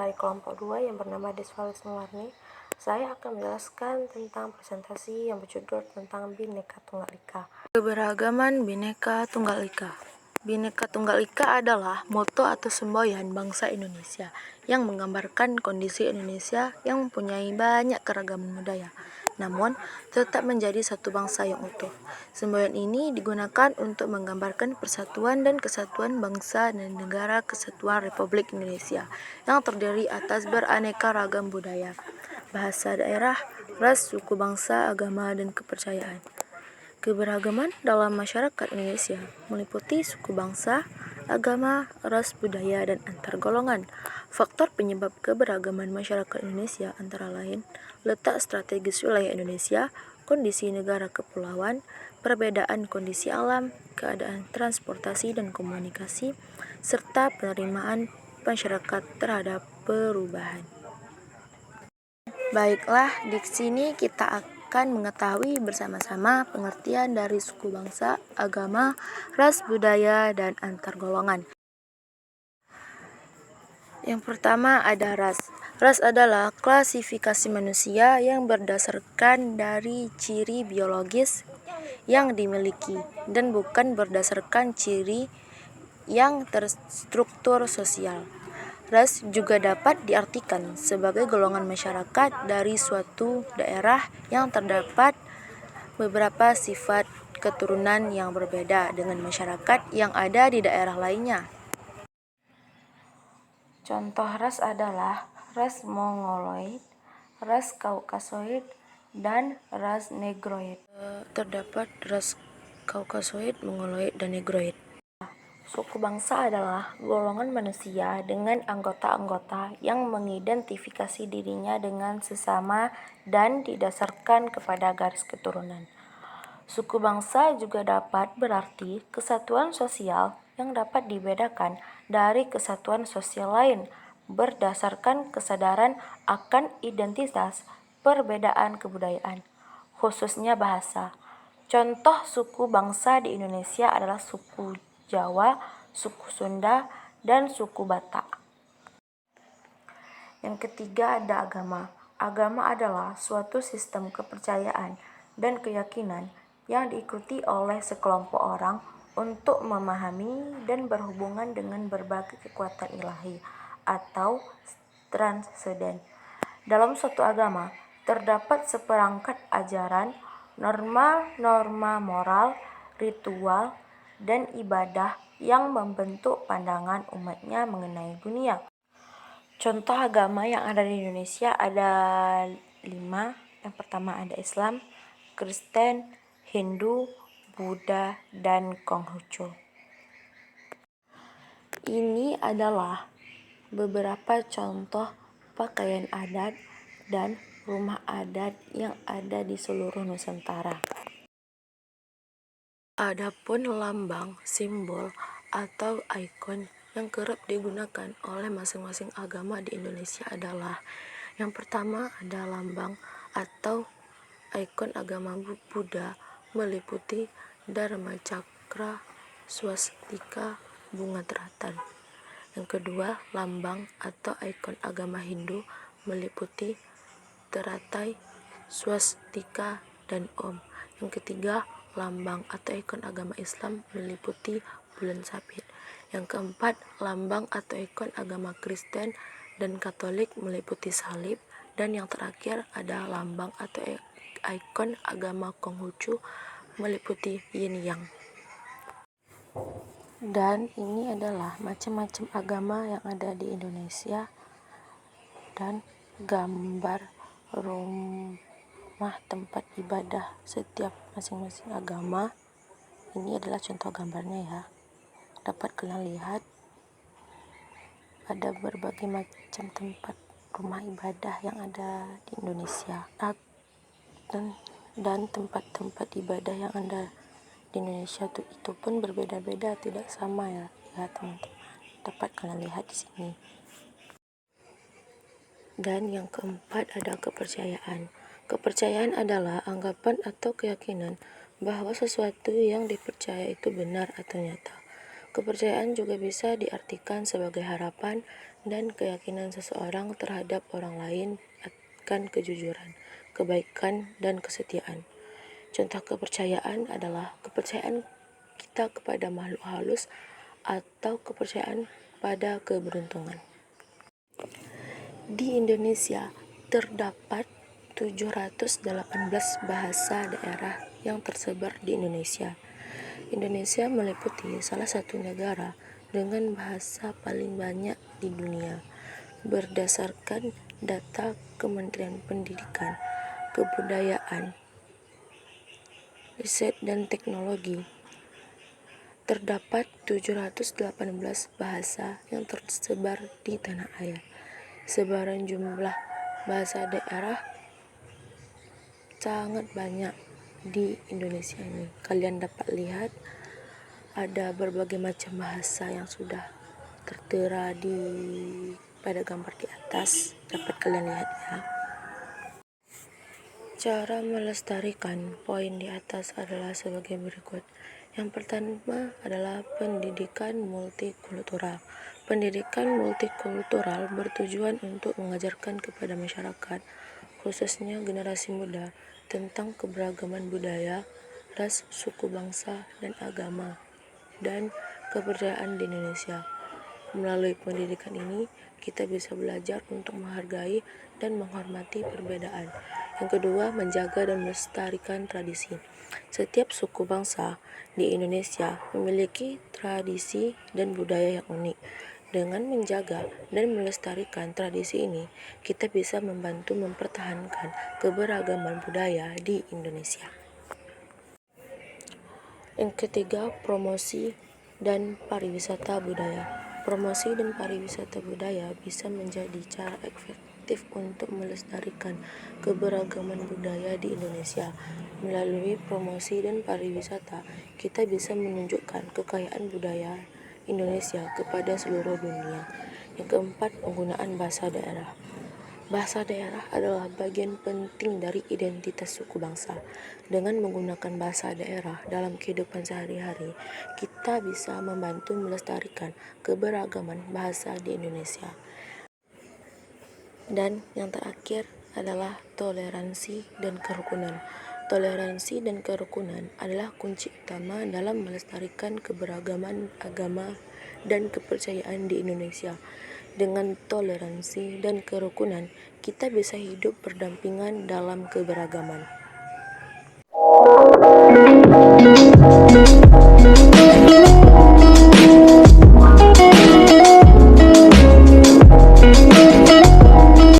dari kelompok 2 yang bernama Desvalis Mewarni. Saya akan menjelaskan tentang presentasi yang berjudul tentang Bhinneka Tunggal Ika. Keberagaman Bhinneka Tunggal Ika. Bhinneka Tunggal Ika adalah moto atau semboyan bangsa Indonesia yang menggambarkan kondisi Indonesia yang mempunyai banyak keragaman budaya, namun tetap menjadi satu bangsa yang utuh. Semboyan ini digunakan untuk menggambarkan persatuan dan kesatuan bangsa dan negara kesatuan Republik Indonesia yang terdiri atas beraneka ragam budaya, bahasa daerah, ras, suku bangsa, agama, dan kepercayaan. Keberagaman dalam masyarakat Indonesia meliputi suku bangsa, agama, ras, budaya, dan antar golongan. Faktor penyebab keberagaman masyarakat Indonesia antara lain letak strategis wilayah Indonesia, kondisi negara kepulauan, perbedaan kondisi alam, keadaan transportasi dan komunikasi, serta penerimaan masyarakat terhadap perubahan. Baiklah, di sini kita akan mengetahui bersama-sama pengertian dari suku bangsa, agama, ras, budaya, dan antar golongan. Yang pertama ada ras. Ras adalah klasifikasi manusia yang berdasarkan dari ciri biologis yang dimiliki dan bukan berdasarkan ciri yang terstruktur sosial. Ras juga dapat diartikan sebagai golongan masyarakat dari suatu daerah yang terdapat beberapa sifat keturunan yang berbeda dengan masyarakat yang ada di daerah lainnya. Contoh ras adalah ras Mongoloid, ras Kaukasoid, dan ras Negroid. Terdapat ras Kaukasoid, Mongoloid, dan Negroid. Suku bangsa adalah golongan manusia dengan anggota-anggota yang mengidentifikasi dirinya dengan sesama dan didasarkan kepada garis keturunan. Suku bangsa juga dapat berarti kesatuan sosial yang dapat dibedakan dari kesatuan sosial lain berdasarkan kesadaran akan identitas perbedaan kebudayaan, khususnya bahasa. Contoh suku bangsa di Indonesia adalah suku Jawa, suku Sunda, dan suku Batak. Yang ketiga ada agama. Agama adalah suatu sistem kepercayaan dan keyakinan yang diikuti oleh sekelompok orang untuk memahami dan berhubungan dengan berbagai kekuatan ilahi atau transenden. Dalam suatu agama, terdapat seperangkat ajaran, norma-norma moral, ritual, dan ibadah yang membentuk pandangan umatnya mengenai dunia. Contoh agama yang ada di Indonesia ada 5. Yang pertama ada Islam, Kristen, Hindu, Buddha, dan Konghucu. Ini adalah beberapa contoh pakaian adat dan rumah adat yang ada di seluruh Nusantara. Adapun lambang, simbol, atau ikon yang kerap digunakan oleh masing-masing agama di Indonesia adalah yang pertama ada lambang atau ikon agama Buddha meliputi Dharma Cakra, swastika, bunga teratai. Yang kedua, lambang atau ikon agama Hindu meliputi teratai, swastika, dan Om. Yang ketiga, lambang atau ikon agama Islam meliputi bulan sabit. Yang keempat, lambang atau ikon agama Kristen dan Katolik meliputi salib. Dan yang terakhir ada lambang atau ikon agama Konghucu meliputi yin yang. Dan ini adalah macam-macam agama yang ada di Indonesia dan gambar rumah tempat ibadah setiap masing-masing agama. Ini adalah contoh gambarnya ya. Dapat kalian lihat ada berbagai macam tempat rumah ibadah yang ada di Indonesia dan tempat-tempat ibadah yang ada di Indonesia itu pun berbeda-beda, tidak sama ya teman-teman. Dapat kalian lihat di sini. Dan yang keempat ada kepercayaan. Kepercayaan adalah anggapan atau keyakinan bahwa sesuatu yang dipercaya itu benar atau nyata. Kepercayaan juga bisa diartikan sebagai harapan dan keyakinan seseorang terhadap orang lain akan kejujuran, kebaikan, dan kesetiaan. Contoh kepercayaan adalah kepercayaan kita kepada makhluk halus atau kepercayaan pada keberuntungan. Di Indonesia terdapat 718 bahasa daerah yang tersebar di Indonesia. Indonesia meliputi salah satu negara dengan bahasa paling banyak di dunia. Berdasarkan data Kementerian Pendidikan, Kebudayaan, Riset dan Teknologi, terdapat 718 bahasa yang tersebar di tanah air. Sebaran jumlah bahasa daerah sangat banyak di Indonesia ini. Kalian dapat lihat ada berbagai macam bahasa yang sudah tertera pada gambar di atas, dapat kalian lihat ya. Cara melestarikan poin di atas adalah sebagai berikut. Yang pertama adalah pendidikan multikultural. Pendidikan multikultural bertujuan untuk mengajarkan kepada masyarakat, khususnya generasi muda, tentang keberagaman budaya, ras, suku bangsa, dan agama, dan kepercayaan di Indonesia. Melalui pendidikan ini, kita bisa belajar untuk menghargai dan menghormati perbedaan. Yang kedua, menjaga dan melestarikan tradisi. Setiap suku bangsa di Indonesia memiliki tradisi dan budaya yang unik. Dengan menjaga dan melestarikan tradisi ini, kita bisa membantu mempertahankan keberagaman budaya di Indonesia. Yang ketiga, promosi dan pariwisata budaya. Promosi dan pariwisata budaya bisa menjadi cara efektif untuk melestarikan keberagaman budaya di Indonesia. Melalui promosi dan pariwisata, kita bisa menunjukkan kekayaan budaya Indonesia kepada seluruh dunia. Yang keempat, penggunaan bahasa daerah. Bahasa daerah adalah bagian penting dari identitas suku bangsa. Dengan menggunakan bahasa daerah dalam kehidupan sehari-hari, kita bisa membantu melestarikan keberagaman bahasa di Indonesia. Dan yang terakhir adalah toleransi dan kerukunan. Toleransi dan kerukunan adalah kunci utama dalam melestarikan keberagaman agama dan kepercayaan di Indonesia. Dengan toleransi dan kerukunan, kita bisa hidup berdampingan dalam keberagaman.